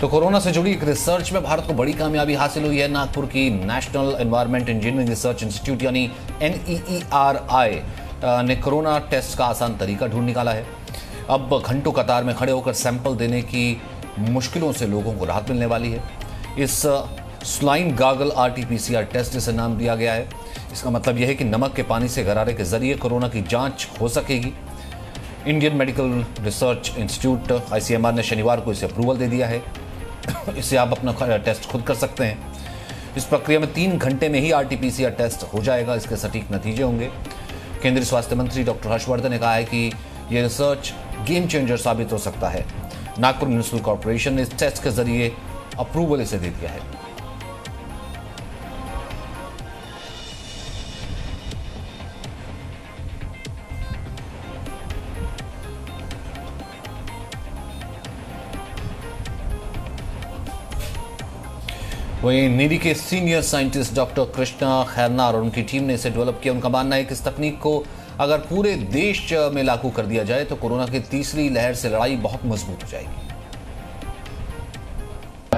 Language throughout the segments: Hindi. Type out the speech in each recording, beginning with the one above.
तो कोरोना से जुड़ी एक रिसर्च में भारत को बड़ी कामयाबी हासिल हुई है। नागपुर की national environment engineering research institute यानी NEERI ने कोरोना टेस्ट का आसान तरीका ढूंढ निकाला है। अब घंटों कतार में खड़े होकर सैंपल देने की मुश्किलों से लोगों को राहत मिलने वाली है। इस स्लाइन गागल RT-PCR टेस्ट जिसे नाम दिया गया है, इसका मतलब यह है कि नमक के पानी से गरारे के जरिए कोरोना की जांच हो सकेगी। Indian medical research institute ICMR ने शनिवार को इसे अप्रूवल दे दिया है। इससे आप अपना टेस्ट खुद कर सकते हैं। इस प्रक्रिया में 3 घंटे में ही RT-PCR टेस्ट हो जाएगा। इसके सटीक नतीजे होंगे। केंद्रीय स्वास्थ्य मंत्री डॉक्टर हर्षवर्धन ने कहा है कि यह रिसर्च गेम चेंजर साबित हो सकता है। नागपुर म्युनिसिपल कॉर्पोरेशन ने इस टेस्ट के जरिए अप्रूवल इसे दे दिया है। वहीं नीरी के senior scientist doctor Krishna Khairnar और उनकी टीम ने इसे डेवलप किया। उनका मानना है कि इस तकनीक को अगर पूरे देश में लागू कर दिया जाए तो कोरोना की तीसरी लहर से लड़ाई बहुत मजबूत हो जाएगी।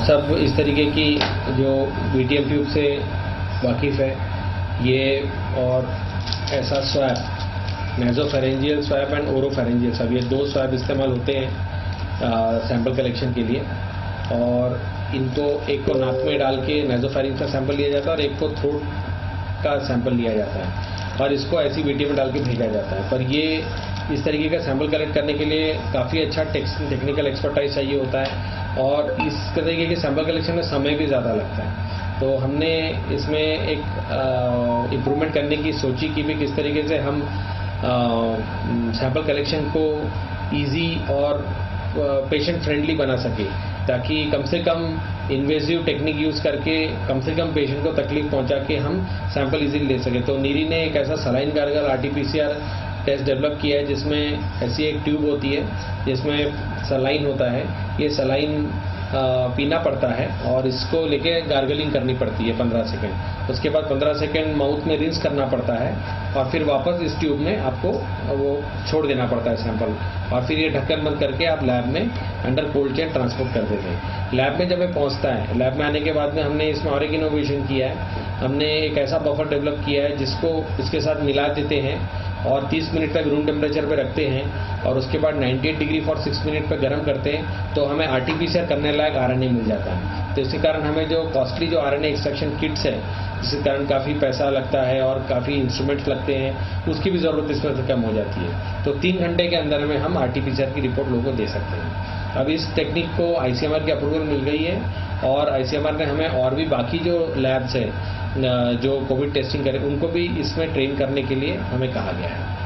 सब इस तरीके की जो VTM ट्यूब से वाकिफ है, ये और ऐसा swab, nasopharyngeal swab and oropharyngeal swab, ये 2 स्वैब इस्तेमाल होते हैं सैंपल कलेक्शन के लिए। और इनको एक को नाक में डाल के नेजोफेरिंज का सैंपल लिया जाता है और एक को थ्रोट का सैंपल लिया जाता है और इसको ऐसी VTM में डाल के भेजा जाता है। पर ये इस तरीके का सैंपल कलेक्ट करने के लिए काफ़ी अच्छा टेक्निकल एक्सपर्टाइज चाहिए होता है और इस तरीके के सैंपल कलेक्शन में समय भी ज़्यादा लगता है। तो हमने इसमें एक इम्प्रूवमेंट करने की सोची कि भी किस तरीके से हम सैंपल कलेक्शन को ईजी और पेशेंट फ्रेंडली बना सके, ताकि कम से कम इन्वेजिव टेक्निक यूज़ करके कम से कम पेशेंट को तकलीफ पहुंचा के हम सैंपल इजीली ले सके। तो नीरी ने एक ऐसा saline gargle RT-PCR test develop किया है जिसमें ऐसी एक ट्यूब होती है जिसमें सलाइन होता है। ये सलाइन पीना पड़ता है और इसको लेके गार्गलिंग करनी पड़ती है 15 सेकेंड। उसके बाद 15 सेकेंड माउथ में रिंस करना पड़ता है और फिर वापस इस ट्यूब में आपको वो छोड़ देना पड़ता है सैंपल और फिर ये ढक्कन बंद करके आप लैब में अंडर कोल्ड चेन ट्रांसपोर्ट कर देते हैं। लैब में जब ये पहुंचता है, लैब में आने के बाद में हमने इसमें और एक इनोवेशन किया है। हमने एक ऐसा बफर डेवलप किया है जिसको इसके साथ मिला देते हैं और 30 मिनट तक रूम टेम्परेचर पे रखते हैं और उसके बाद 98 डिग्री फॉर 6 मिनट पे गर्म करते हैं तो हमें RT-PCR करने लायक RNA मिल जाता है। तो इसी कारण हमें जो कॉस्टली जो RNA एक्सट्रैक्शन किट्स है, जिसके कारण काफ़ी पैसा लगता है और काफ़ी इंस्ट्रूमेंट्स लगते हैं, उसकी भी ज़रूरत इसमें से कम हो जाती है। तो 3 घंटे के अंदर में हम RT-PCR की रिपोर्ट लोगों को दे सकते हैं। अब इस टेक्निक को ICMR की अप्रूवल मिल गई है और ICMR ने हमें और भी बाकी जो लैब्स हैं जो कोविड टेस्टिंग करें उनको भी इसमें ट्रेन करने के लिए हमें कहा गया है।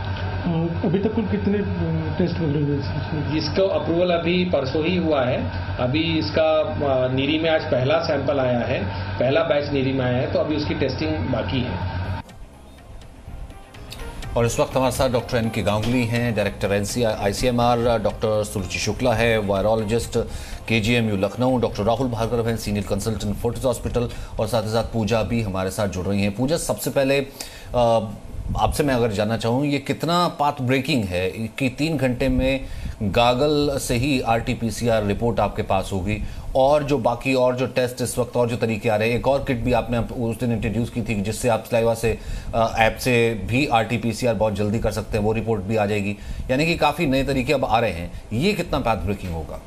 अभी तक कुल कितने टेस्ट वगैरह हुए? इसको अप्रूवल अभी परसों ही हुआ है। अभी इसका नीरी में आज पहला सैंपल आया है, पहला बैच नीरी में आया है, तो अभी उसकी टेस्टिंग बाकी है। और इस वक्त हमारे साथ डॉक्टर NK गांगुली हैं, director ICMR, doctor Suruchi Shukla है, virologist KGMU Lucknow, doctor Rahul Bhargava हैं, सीनियर कंसल्टेंट फोर्टिस हॉस्पिटल, और साथ ही साथ पूजा भी हमारे साथ जुड़ रही हैं। पूजा, सबसे पहले आपसे मैं अगर जानना चाहूँ, ये कितना पाथ ब्रेकिंग है कि 3 घंटे में गागल से ही RT-PCR रिपोर्ट आपके पास होगी और जो बाकी और जो टेस्ट इस वक्त और जो तरीके आ रहे हैं, एक और किट भी आपने उस दिन इंट्रोड्यूस की थी जिससे आप स्लाइवा से ऐप से भी RT-PCR बहुत जल्दी कर सकते हैं, वो रिपोर्ट भी आ जाएगी। यानी कि काफ़ी नए तरीके अब आ रहे हैं। ये कितना पाथ ब्रेकिंग होगा?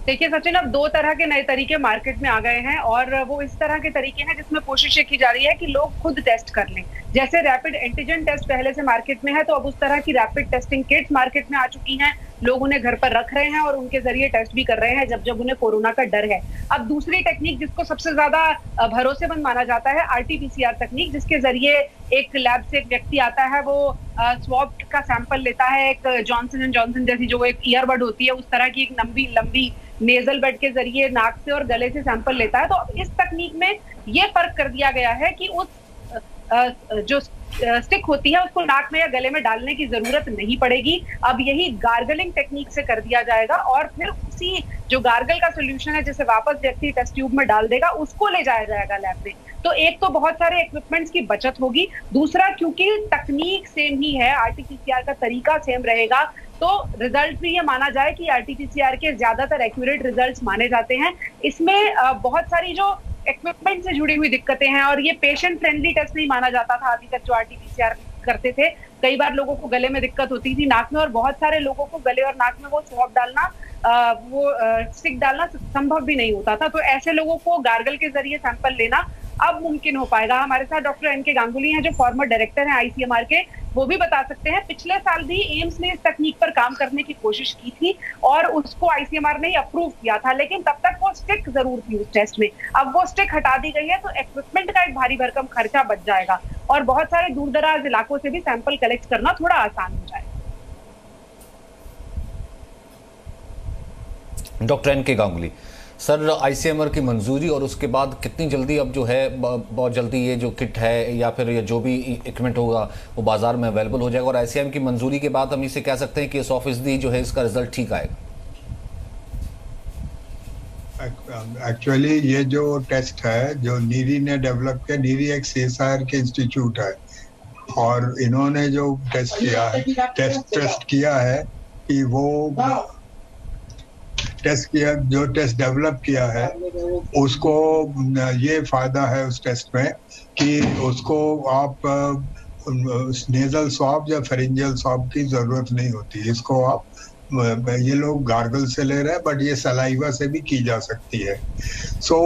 देखिए सचिन, अब 2 तरह के नए तरीके मार्केट में आ गए हैं और वो इस तरह के तरीके हैं जिसमें कोशिश की जा रही है कि लोग खुद टेस्ट कर लें। जैसे रैपिड एंटीजन टेस्ट पहले से मार्केट में है, तो अब उस तरह की रैपिड टेस्टिंग किट्स मार्केट में आ चुकी हैं। लोग उन्हें घर पर रख रहे हैं और उनके जरिए टेस्ट भी कर रहे हैं जब जब उन्हें कोरोना का डर है। अब दूसरी टेक्निक जिसको सबसे ज्यादा भरोसेमंद माना जाता है, RT-PCR तकनीक, जिसके जरिए एक लैब से एक व्यक्ति आता है, वो स्वैब का सैंपल लेता है, एक जॉनसन एंड जॉनसन जैसी जो एक ईयरबड होती है उस तरह की एक लंबी नेजल बेड के जरिए नाक से और गले से सैंपल लेता है। तो इस तकनीक में ये फर्क कर दिया गया है कि उस जो स्टिक होती है उसको नाक में या गले में डालने की जरूरत नहीं पड़ेगी। अब यही गार्गलिंग टेक्निक से कर दिया जाएगा और फिर उसी जो गार्गल का सोल्यूशन है जिसे वापस व्यक्ति टेस्ट ट्यूब में डाल देगा उसको ले जाया जाएगा लैब में। तो एक तो बहुत सारे इक्विपमेंट्स की बचत होगी, दूसरा क्योंकि तकनीक सेम ही है, आरटीपीसीआर का तरीका सेम रहेगा, तो रिजल्ट भी ये माना जाए कि आरटीपीसीआर के ज्यादातर एक्यूरेट रिजल्ट्स माने जाते हैं। इसमें बहुत सारी जो इक्विपमेंट से जुड़ी हुई दिक्कतें हैं, और ये पेशेंट फ्रेंडली टेस्ट नहीं माना जाता था अभी तक जो आरटीपीसीआर करते थे। कई बार लोगों को गले में दिक्कत होती थी, नाक में, और बहुत सारे लोगों को गले और नाक में वो स्वॉब डालना, स्टिक डालना संभव भी नहीं होता था। तो ऐसे लोगों को गार्गल के जरिए सैंपल लेना अब मुमकिन हो पाएगा। हमारे साथ डॉक्टर एन के गांगुली हैं जो फॉर्मर डायरेक्टर हैं आईसीएमआर के, वो भी बता सकते हैं। पिछले साल भी एम्स ने इस तकनीक पर काम करने की कोशिश की थी और उसको आईसीएमआर ने अप्रूव किया था, लेकिन तब तक वो स्टिक जरूर थी उस टेस्ट में। अब वो स्टिक हटा दी गई है, तो इक्विपमेंट का एक भारी भरकम खर्चा बच जाएगा और बहुत सारे दूर दराज इलाकों से भी सैंपल कलेक्ट करना थोड़ा आसान हो जाएगा। डॉक्टर एन के गांगुली सर, आईसीएमआर की मंजूरी और उसके बाद कितनी जल्दी अब जो है बहुत जल्दी ये जो किट है या फिर ये जो भी इक्विपमेंट होगा वो बाजार में अवेलेबल हो जाएगा, और आईसीएमआर की मंजूरी के बाद हम इसे कह सकते हैं कि 100% जो है इसका रिजल्ट ठीक आएगा? एक्चुअली ये जो टेस्ट है जो नीरी ने डेवलप किया, नीरी एक सीएसआईआर के इंस्टीट्यूट है, और इन्होंने जो टेस्ट किया है कि वो जो टेस्ट डेवलप किया है उसको ये फायदा है उस टेस्ट में कि उसको आप नेजल स्वाब या फेरिंजियल स्वाब की जरूरत नहीं होती। इसको आप, ये लोग गार्गल से ले रहे हैं बट ये सलाइवा से भी की जा सकती है। सो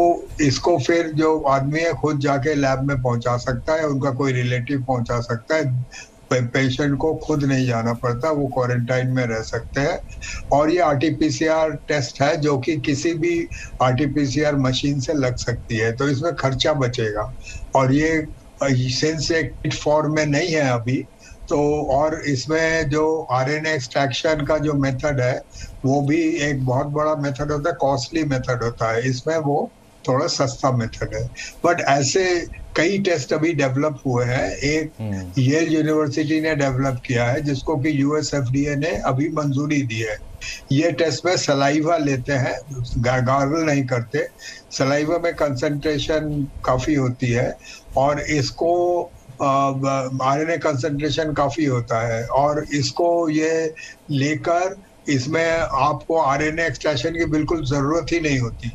इसको फिर जो आदमी है खुद जाके लैब में पहुंचा सकता है, उनका कोई रिलेटिव पहुंचा सकता है, पेशेंट को खुद नहीं जाना पड़ता, वो क्वारंटाइन में रह सकते हैं। और ये आरटीपीसीआर टेस्ट है जो कि किसी भी आरटीपीसीआर मशीन से लग सकती है, तो इसमें खर्चा बचेगा। और ये सिंस एक किट फॉर्म में नहीं है अभी, तो और इसमें जो आरएनए एक्सट्रैक्शन का जो मेथड है वो भी एक बहुत बड़ा मेथड होता है, कॉस्टली मेथड होता है। इसमें वो थोड़ा सस्ता मेथड है। बट ऐसे कई टेस्ट अभी डेवलप हुए हैं। एक येल यूनिवर्सिटी ने डेवलप किया है जिसको कि यूएस एफडीए ने अभी मंजूरी दी है। ये टेस्ट में सलाइवा लेते हैं, गार्गल नहीं करते। सलाइवा में कंसंट्रेशन काफी होती है और इसको आरएनए कंसंट्रेशन काफी होता है, और इसको ये लेकर इसमें आपको आरएनए एक्सट्रैक्शन की बिल्कुल जरूरत ही नहीं होती।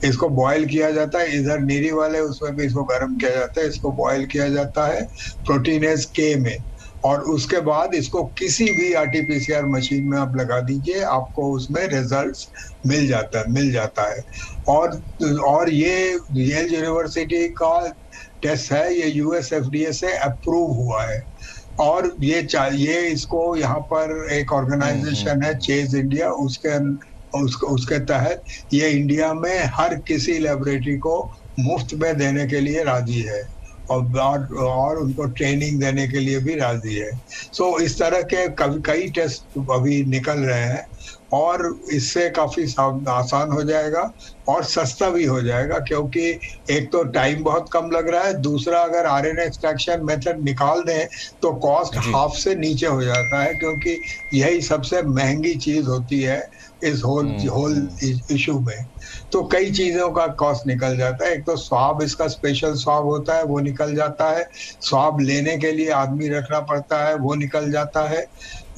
इसको बॉयल किया जाता है, इधर नीरी वाले उसमें भी इसको गर्म किया जाता है, इसको बॉयल किया जाता है प्रोटीनेज के में, और उसके बाद इसको किसी भी आरटीपीसीआर मशीन में आप लगा दीजिए, आपको उसमें रिजल्ट्स मिल जाता है। और ये येल यूनिवर्सिटी का टेस्ट है, ये यूएस एफडीए से अप्रूव हुआ है। और ये इसको यहाँ पर एक ऑर्गेनाइजेशन है चेज इंडिया, उसके तहत ये इंडिया में हर किसी लेबोरेटरी को मुफ्त में देने के लिए राजी है, और उनको ट्रेनिंग देने के लिए भी राजी है। सो इस तरह के कई टेस्ट अभी निकल रहे हैं, और इससे काफी आसान हो जाएगा और सस्ता भी हो जाएगा, क्योंकि एक तो टाइम बहुत कम लग रहा है, दूसरा अगर आरएनए एक्सट्रैक्शन मेथड निकाल दें तो कॉस्ट हाफ से नीचे हो जाता है, क्योंकि यही सबसे महंगी चीज होती है इस होल इशू में। तो कई चीजों का कॉस्ट निकल जाता है। एक तो स्वाब, इसका स्पेशल स्वाब होता है, वो निकल जाता है। स्वाब लेने के लिए आदमी रखना पड़ता है, वो निकल जाता है।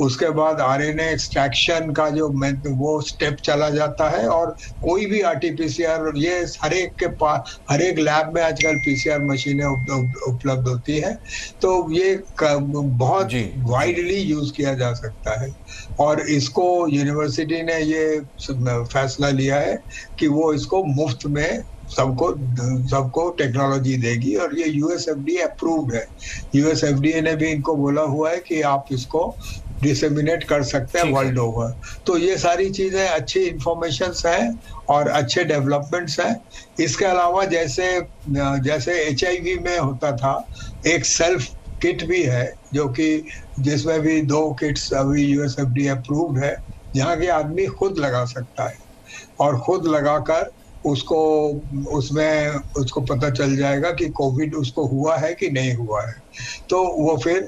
उसके बाद आरएनए एक्सट्रैक्शन का जो वो स्टेप चला जाता है, और कोई भी आरटीपीसीआर, ये हर एक के पास, हर एक लैब में आजकल पीसीआर मशीनें उपलब्ध होती है, तो ये बहुत वाइडली यूज किया जा सकता है। और इसको यूनिवर्सिटी ने ये फैसला लिया है कि वो इसको मुफ्त में सबको टेक्नोलॉजी देगी, और ये यूएसएफडीए अप्रूव्ड है। यूएसएफडीए ने भी इनको बोला हुआ है कि आप इसको डिसेमिनेट कर सकते हैं वर्ल्ड ओवर। तो ये सारी चीजें अच्छी इंफॉर्मेशंस हैं और अच्छे डेवलपमेंट्स हैं। इसके अलावा जैसे एचआईवी में होता था, एक सेल्फ किट भी है जो कि जिसमें भी 2 किट्स अभी यूएसएफडीए अप्रूव्ड है, जहाँ के आदमी खुद लगा सकता है, और खुद लगाकर उसको पता चल जाएगा कि कोविड उसको हुआ है कि नहीं हुआ है, तो वो फिर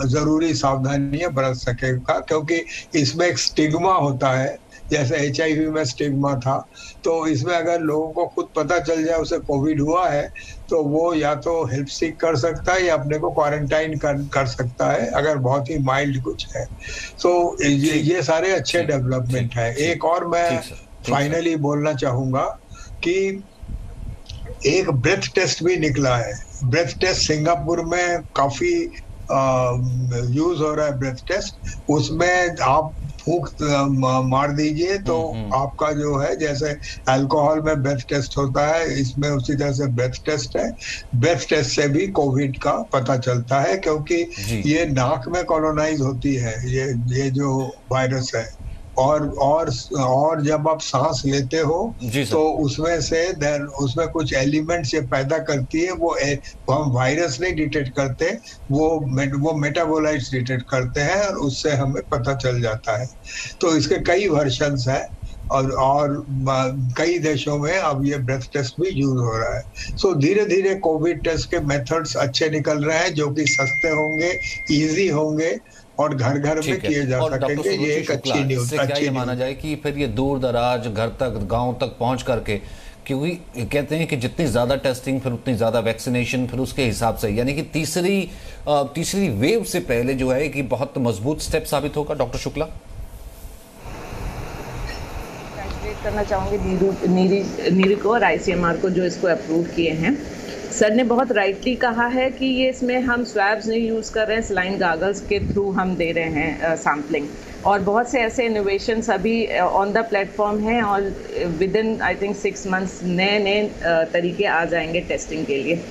जरूरी सावधानियां बरत सकेगा। क्योंकि इसमें एक स्टिग्मा होता है, जैसे HIV में स्टिग्मा था, तो इसमें अगर लोगों को खुद पता चल जाए उसे कोविड हुआ है तो वो या तो हेल्प सीक कर सकता है या अपने को क्वारंटाइन कर सकता है अगर बहुत ही माइल्ड कुछ है। तो ये सारे अच्छे डेवलपमेंट है। एक और मैं फाइनली बोलना चाहूंगा कि एक ब्रेथ टेस्ट भी निकला है। ब्रेथ टेस्ट सिंगापुर में काफी यूज हो रहा है। ब्रेथ टेस्ट, उसमें आप फूंक मार दीजिए तो आपका जो है, जैसे अल्कोहल में ब्रेथ टेस्ट होता है, इसमें उसी तरह से ब्रेथ टेस्ट है। ब्रेथ टेस्ट से भी कोविड का पता चलता है, क्योंकि ये नाक में कॉलोनाइज होती है ये जो वायरस है, और जब आप सांस लेते हो तो उसमें कुछ एलिमेंट्स ये पैदा करती है, वो हम वायरस नहीं डिटेक्ट करते, वो मेटाबोलाइट्स डिटेक्ट करते हैं और उससे हमें पता चल जाता है। तो इसके कई वर्जन्स हैं और कई देशों में अब ये ब्रेथ टेस्ट भी यूज हो रहा है। सो धीरे धीरे कोविड टेस्ट के मेथड्स अच्छे निकल रहे हैं, जो कि सस्ते होंगे, इजी होंगे और घर घर में किए जा सकेंगे। ये एक अच्छी न्यूज़। क्या ये माना जाए कि फिर ये दूर दराज घर तक, गांव तक पहुंच करके, क्योंकि कहते हैं कि जितनी ज्यादा टेस्टिंग फिर उतनी ज्यादा वैक्सीनेशन, फिर उसके हिसाब से यानी कि तीसरी वेव से पहले जो है कि बहुत मजबूत स्टेप साबित होगा। डॉक्टर शुक्ला, करना चाहूंगी नीरी को और ICMR को जो इसको अप्रूव किए हैं। सर ने बहुत राइटली कहा है कि ये इसमें हम स्वैब्स नहीं यूज़ कर रहे हैं, सलाइन गागल्स के थ्रू हम दे रहे हैं सैम्पलिंग, और बहुत से ऐसे इनोवेशंस अभी ऑन द प्लेटफॉर्म हैं और with in I think 6 months नए तरीके आ जाएंगे टेस्टिंग के लिए।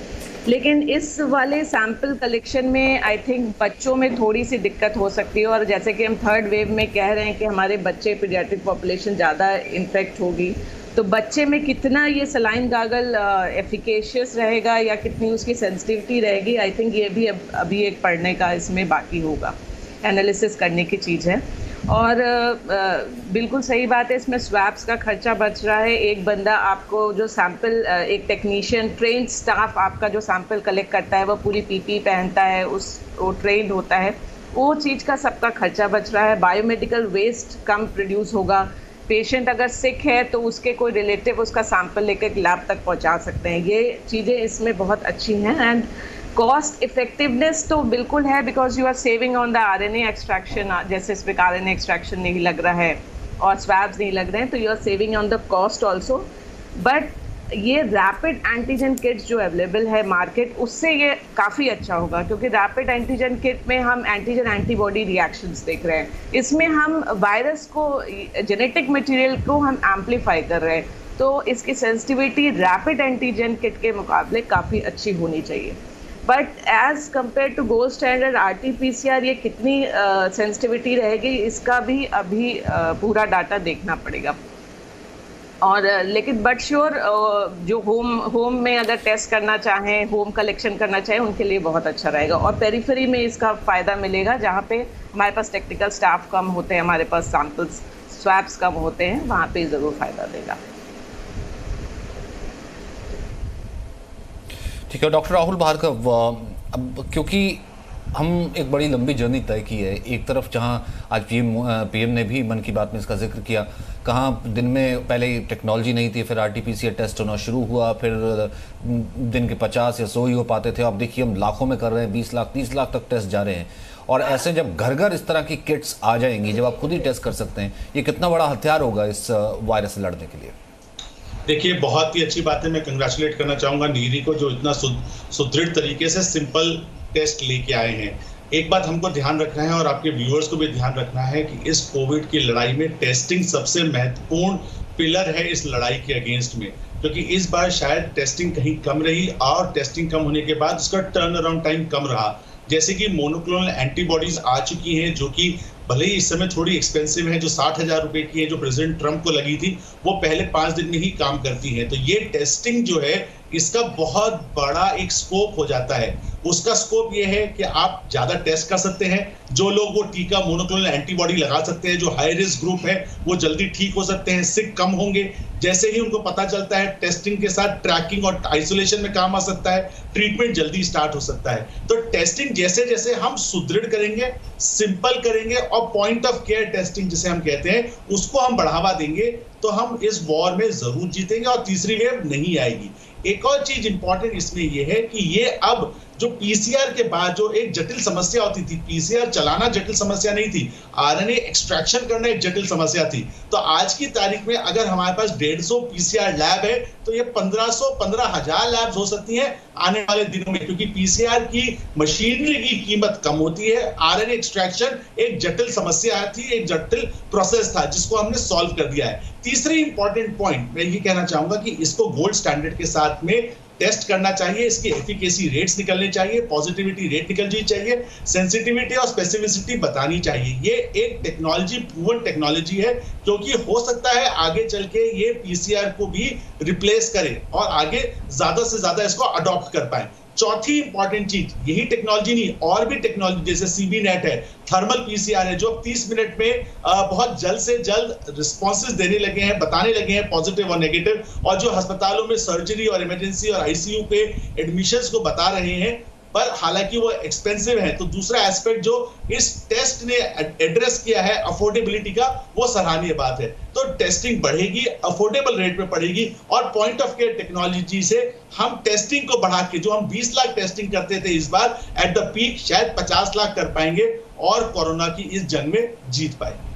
लेकिन इस वाले सैम्पल कलेक्शन में आई थिंक बच्चों में थोड़ी सी दिक्कत हो सकती है, और जैसे कि हम थर्ड वेव में कह रहे हैं कि हमारे बच्चे पीडियाट्रिक पॉपुलेशन ज़्यादा इन्फेक्ट होगी, तो बच्चे में कितना ये सलाइन गागल एफिकेशियस रहेगा या कितनी उसकी सेंसिटिविटी रहेगी, आई थिंक ये भी अभी एक पढ़ने का इसमें बाकी होगा, एनालिसिस करने की चीज़ है। और बिल्कुल सही बात है, इसमें स्वैब्स का खर्चा बच रहा है। एक बंदा आपको जो सैंपल, एक टेक्नीशियन ट्रेंड स्टाफ आपका जो सैंपल कलेक्ट करता है, वो पूरी PPE पहनता है, वो ट्रेंड होता है, वो चीज़ का सबका खर्चा बच रहा है। बायोमेडिकल वेस्ट कम प्रोड्यूस होगा। पेशेंट अगर सिक है तो उसके कोई रिलेटिव उसका सैंपल लेकर लैब तक पहुंचा सकते हैं। ये चीज़ें इसमें बहुत अच्छी हैं। एंड कॉस्ट इफेक्टिवनेस तो बिल्कुल है, because you are saving on the RNA extraction. जैसे इसमें RNA एक्सट्रैक्शन नहीं लग रहा है और स्वैब्स नहीं लग रहे हैं, तो you are saving on the cost also. But ये रैपिड एंटीजन किट्स जो अवेलेबल है मार्केट, उससे ये काफ़ी अच्छा होगा, क्योंकि रैपिड एंटीजन किट में हम एंटीजन एंटीबॉडी रिएक्शंस देख रहे हैं। इसमें हम वायरस को, जेनेटिक मटेरियल को हम एम्पलीफाई कर रहे हैं, तो इसकी सेंसिटिविटी रैपिड एंटीजन किट के मुकाबले काफ़ी अच्छी होनी चाहिए। But as compare to gold standard RT-PCR ये कितनी सेंसिटिविटी रहेगी, इसका भी अभी पूरा डाटा देखना पड़ेगा। और लेकिन बट श्योर जो होम में अगर टेस्ट करना चाहें, होम कलेक्शन करना चाहें, उनके लिए बहुत अच्छा रहेगा। और पेरिफेरी में इसका फ़ायदा मिलेगा, जहाँ पे हमारे पास टेक्निकल स्टाफ कम होते हैं, हमारे पास सैम्पल्स स्वैब्स कम होते हैं, वहाँ पे ज़रूर फ़ायदा देगा। ठीक है डॉक्टर राहुल भार्गव, अब क्योंकि हम एक बड़ी लंबी जर्नी तय की है, एक तरफ जहां आज पीएम ने भी मन की बात में इसका जिक्र किया, कहाँ दिन में पहले टेक्नोलॉजी नहीं थी, फिर RT-PCR टेस्ट होना शुरू हुआ, फिर दिन के 50 या 100 ही हो पाते थे, अब देखिए हम लाखों में कर रहे हैं, 20 लाख 30 लाख तक टेस्ट जा रहे हैं। और ऐसे जब घर घर इस तरह की किट्स आ जाएंगी, जब आप खुद ही टेस्ट कर सकते हैं, ये कितना बड़ा हथियार होगा इस वायरस से लड़ने के लिए? देखिए, बहुत ही अच्छी बात है। मैं कंग्रेचुलेट करना चाहूंगा नीरी को, जो इतना सुदृढ़ तरीके से सिंपल टेस्ट लेके आए हैं। एक बात हमको ध्यान रखना है और आपके व्यूअर्स को भी ध्यान रखना है कि इस कोविड की लड़ाई में टेस्टिंग सबसे महत्वपूर्ण पिलर है इस लड़ाई के अगेंस्ट में, क्योंकि इस बार शायद टेस्टिंग कहीं कम रही और टेस्टिंग कम होने के बाद उसका टर्न अराउंड टाइम कम रहा। जैसे कि मोनोक्लोनल एंटीबॉडीज आ चुकी हैं, जो कि भले ही इस समय थोड़ी एक्सपेंसिव है, जो 60,000 रुपए की है, जो प्रेसिडेंट ट्रंप को लगी थी, वो पहले 5 दिन में ही काम करती है। तो ये टेस्टिंग जो है इसका बहुत बड़ा एक स्कोप हो जाता है। उसका स्कोप ये है कि आप ज्यादा टेस्ट कर सकते हैं, जो लोग वो टीका मोनोक्लोनल एंटीबॉडी लगा सकते हैं, जो हाई रिस्क ग्रुप है वो जल्दी ठीक हो सकते हैं, सिक कम होंगे। जैसे ही उनको पता चलता है, टेस्टिंग के साथ ट्रैकिंग और आइसोलेशन में काम आ सकता है, ट्रीटमेंट जल्दी स्टार्ट हो सकता है। तो टेस्टिंग जैसे जैसे हम सुदृढ़ करेंगे, सिंपल करेंगे और पॉइंट ऑफ केयर टेस्टिंग जिसे हम कहते हैं उसको हम बढ़ावा देंगे, तो हम इस वॉर में जरूर जीतेंगे और तीसरी वेव नहीं आएगी। एक और चीज इंपॉर्टेंट इसमें यह है कि ये अब जो पीसीआर के बाद जो एक जटिल समस्या होती थी, पीसीआर चलाना जटिल समस्या नहीं थी, आरएनए एक्सट्रैक्शन करना एक जटिल समस्या थी। तो आज की तारीख में अगर हमारे पास 150 पीसीआर लैब है तो ये 15,000 लैब्स हो सकती हैं आने वाले दिनों में, क्योंकि पीसीआर की मशीनरी की कीमत कम होती है। आरएनए एक्सट्रैक्शन एक जटिल समस्या थी, एक जटिल प्रोसेस था जिसको हमने सॉल्व कर दिया है। तीसरी इंपॉर्टेंट पॉइंट मैं ये कहना चाहूंगा कि इसको गोल्ड स्टैंडर्ड के साथ में टेस्ट करना चाहिए, इसकी एफिकेसी रेट्स निकलने चाहिए, पॉजिटिविटी रेट निकलनी चाहिए, सेंसिटिविटी और स्पेसिफिसिटी बतानी चाहिए। ये एक टेक्नोलॉजी, प्रूवन टेक्नोलॉजी है, क्योंकि हो सकता है आगे चल के ये पीसीआर को भी रिप्लेस करे और आगे ज्यादा से ज्यादा इसको अडॉप्ट कर पाए। चौथी इंपॉर्टेंट चीज, यही टेक्नोलॉजी नहीं और भी टेक्नोलॉजी जैसे सीबी नेट है, थर्मल पीसीआर है, जो 30 मिनट में बहुत जल्द से जल्द रिस्पॉन्सेज देने लगे हैं, बताने लगे हैं पॉजिटिव और नेगेटिव, और जो अस्पतालों में सर्जरी और इमरजेंसी और आईसीयू पे एडमिशंस को बता रहे हैं, पर हालांकि वो एक्सपेंसिव है। तो दूसरा एस्पेक्ट जो इस टेस्ट ने एड्रेस किया है अफोर्डेबिलिटी का, वो सराहनीय बात है। तो टेस्टिंग बढ़ेगी, अफोर्डेबल रेट पे पड़ेगी और पॉइंट ऑफ केयर टेक्नोलॉजी से हम टेस्टिंग को बढ़ा के, जो हम 20 लाख टेस्टिंग करते थे, इस बार एट द पीक शायद 50 लाख कर पाएंगे और कोरोना की इस जंग में जीत पाएंगे।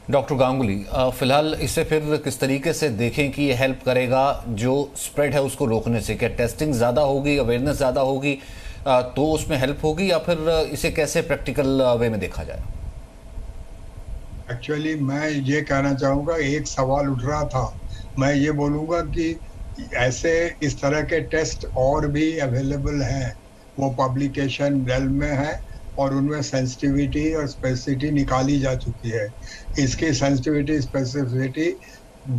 डॉक्टर गांगुली, फिलहाल इसे फिर किस तरीके से देखें कि ये हेल्प करेगा जो स्प्रेड है उसको रोकने से? क्या टेस्टिंग ज़्यादा होगी, अवेयरनेस ज़्यादा होगी तो उसमें हेल्प होगी, या फिर इसे कैसे प्रैक्टिकल वे में देखा जाए? एक्चुअली मैं ये कहना चाहूँगा, एक सवाल उठ रहा था, मैं ये बोलूँगा कि ऐसे इस तरह के टेस्ट और भी अवेलेबल हैं, वो पब्लिकेशन रेल में है और उनमें सेंसिटिविटी और स्पेसिफिसिटी निकाली जा चुकी है। इसकी सेंसिटिविटी स्पेसिफिसिटी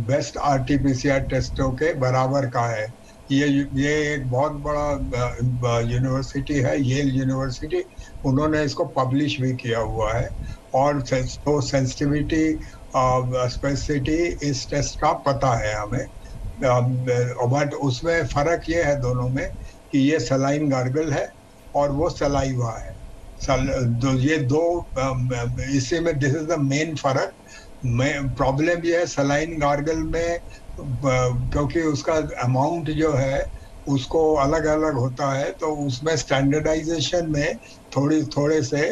बेस्ट आरटीपीसीआर टेस्टों के बराबर का है। ये एक बहुत बड़ा यूनिवर्सिटी है, येल यूनिवर्सिटी, उन्होंने इसको पब्लिश भी किया हुआ है। और तो सेंसिटिविटी स्पेसिफिसिटी इस टेस्ट का पता है हमें, बट उसमें फ़र्क ये है दोनों में कि ये सलाइन गार्गल है और वो सलाइवा है। ये दो, इसी में दिस इज द मेन फर्क। प्रॉब्लम ये है सलाइन गार्गल में, क्योंकि उसका अमाउंट जो है उसको अलग अलग होता है, तो उसमें स्टैंडर्डाइजेशन में थोड़े से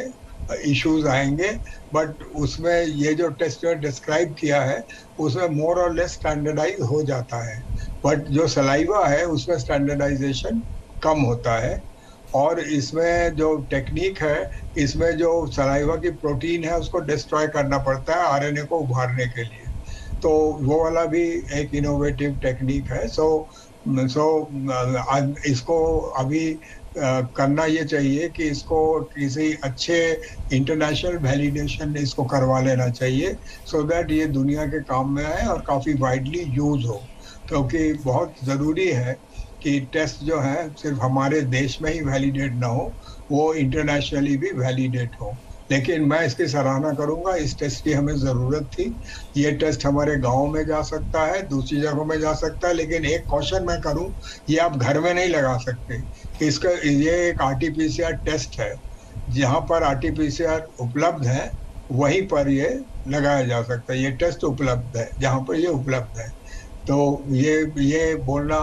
इश्यूज आएंगे, बट उसमें ये जो टेस्ट जो डिस्क्राइब किया है उसमें मोर और लेस स्टैंडर्डाइज हो जाता है। बट जो सलाइवा है उसमें स्टैंडर्डाइजेशन कम होता है। और इसमें जो टेक्निक है, इसमें जो सलाइवा की प्रोटीन है उसको डिस्ट्रॉय करना पड़ता है आरएनए को उभारने के लिए, तो वो वाला भी एक इनोवेटिव टेक्निक है। सो इसको अभी करना ये चाहिए कि इसको किसी अच्छे इंटरनेशनल वैलिडेशन इसको करवा लेना चाहिए, सो दैट ये दुनिया के काम में आए और काफ़ी वाइडली यूज हो, क्योंकि बहुत ज़रूरी है कि टेस्ट जो है सिर्फ हमारे देश में ही वैलिडेट ना हो, वो इंटरनेशनली भी वैलिडेट हो। लेकिन मैं इसकी सराहना करूंगा, इस टेस्ट की हमें ज़रूरत थी। ये टेस्ट हमारे गांव में जा सकता है, दूसरी जगहों में जा सकता है, लेकिन एक क्वेश्चन मैं करूं, ये आप घर में नहीं लगा सकते। इसका ये एक आरटीपीसीआर टेस्ट है, जहां पर आरटीपीसीआर उपलब्ध है वहीं पर ये लगाया जा सकता है। ये टेस्ट उपलब्ध है जहाँ पर ये उपलब्ध है, तो ये बोलना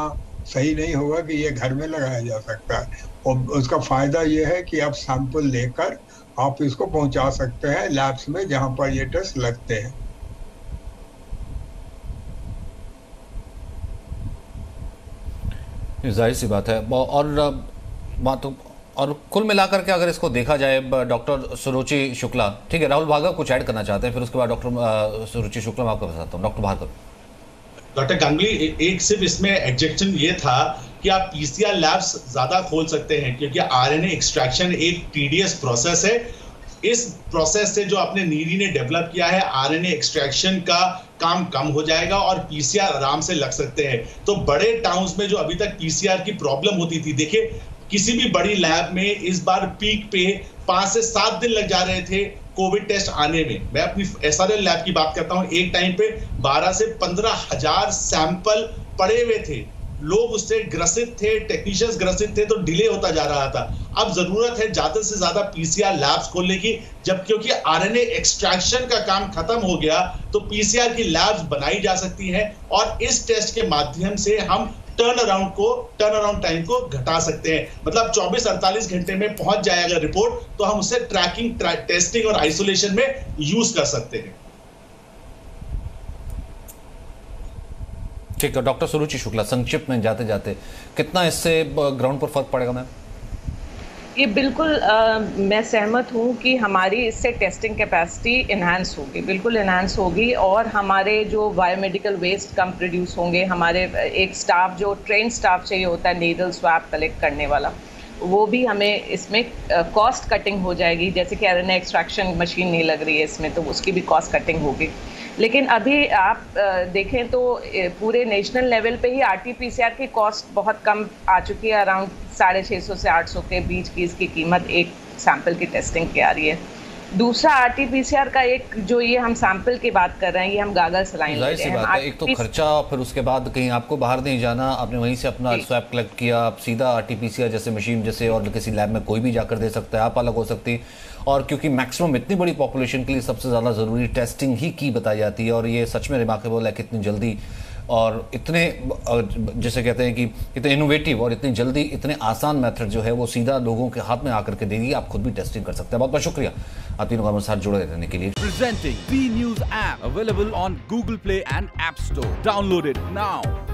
सही नहीं होगा कि ये घर में लगाया जा सकता है। और उसका फायदा ये है कि आप सैंपल लेकर आप इसको पहुंचा सकते हैं लैब्स में जहां पर ये टेस्ट लगते हैं। जाहिर सी बात है। और कुल मिलाकर के अगर इसको देखा जाए, डॉक्टर सुरुचि शुक्ला, ठीक है, राहुल भार्गव कुछ ऐड करना चाहते हैं, फिर उसके बाद डॉक्टर सुरुचि शुक्ला मैं आपको बताता हूँ। डॉक्टर भार्गव। डॉक्टर गांगुली, एक सिर्फ इसमें एडजेक्शन ये था कि आप पीसीआर लैब्स ज्यादा खोल सकते हैं, क्योंकि आरएनए एक्सट्रैक्शन एक टीडीएस प्रोसेस है। इस प्रोसेस से जो आपने नीरी ने डेवलप किया है, आरएनए एक्सट्रैक्शन का काम कम हो जाएगा और पीसीआर आराम से लग सकते हैं। तो बड़े टाउन्स में जो अभी तक पीसीआर की प्रॉब्लम होती थी, देखिए किसी भी बड़ी लैब में इस बार पीक पे 5 से 7 दिन लग जा रहे थे कोविड टेस्ट आने में। मैं अपनी एसआरएल लैब की बात करता हूं, एक टाइम पे 12 से 15 हजार सैंपल पड़े हुए थे, लोग उससे ग्रसित थे, टेक्नीशियंस ग्रसित थे, तो डिले होता जा रहा था। अब जरूरत है ज्यादा से ज्यादा पीसीआर लैब्स खोलने की, जब क्योंकि आरएनए एक्सट्रैक्शन का काम खत्म हो गया तो पीसीआर की लैब्स बनाई जा सकती हैं और इस टेस्ट के माध्यम से हम टर्न अराउंड टाइम को घटा सकते हैं। मतलब 24-48 घंटे में पहुंच जाए अगर रिपोर्ट, तो हम उसे ट्रैकिंग, टेस्टिंग और आइसोलेशन में यूज कर सकते हैं। ठीक है डॉक्टर सुरुचि शुक्ला, संक्षिप्त में जाते जाते कितना इससे ग्राउंड पर फर्क पड़ेगा मैम? ये बिल्कुल मैं सहमत हूँ कि हमारी इससे टेस्टिंग कैपेसिटी इन्हांस होगी, बिल्कुल इन्हांस होगी, और हमारे जो बायोमेडिकल वेस्ट कम प्रोड्यूस होंगे। हमारे एक स्टाफ, जो ट्रेन स्टाफ चाहिए होता है नेजल स्वैब कलेक्ट करने वाला, वो भी हमें इसमें कॉस्ट कटिंग हो जाएगी। जैसे कि आरएनए एक्सट्रैक्शन मशीन नहीं लग रही है इसमें, तो उसकी भी कॉस्ट कटिंग होगी। लेकिन अभी आप देखें तो पूरे नेशनल लेवल पे ही आरटीपीसीआर की कॉस्ट बहुत कम आ चुकी है, अराउंड 650 से 800 के बीच की इसकी कीमत एक सैंपल की टेस्टिंग की आ रही है। दूसरा आरटीपीसीआर का एक जो ये हम सैंपल की बात कर रहे हैं, ये हम गागल सलाइन ले रहे हैं। एक तो खर्चा, फिर उसके बाद कहीं आपको बाहर नहीं जाना, आपने वहीं से अपना स्वैब कलेक्ट किया, आप सीधा आरटीपीसीआर जैसे मशीन जैसे और किसी लैब में कोई भी जाकर दे सकता है, आप अलग हो सकती। और क्योंकि मैक्सिमम इतनी बड़ी पॉपुलेशन के लिए सबसे ज़्यादा ज़रूरी टेस्टिंग ही की बताई जाती है, और ये सच में रिमार्केबल है कि इतनी जल्दी और इतने जैसे कहते हैं कि इतने इनोवेटिव और इतनी जल्दी इतने आसान मेथड जो है वो सीधा लोगों के हाथ में आकर के देगी। आप खुद भी टेस्टिंग कर सकते हैं। बहुत बहुत शुक्रिया आप तीनों हमारे साथ जुड़े रहने के लिए। Presenting B news app available on Google Play and App Store. Download it now.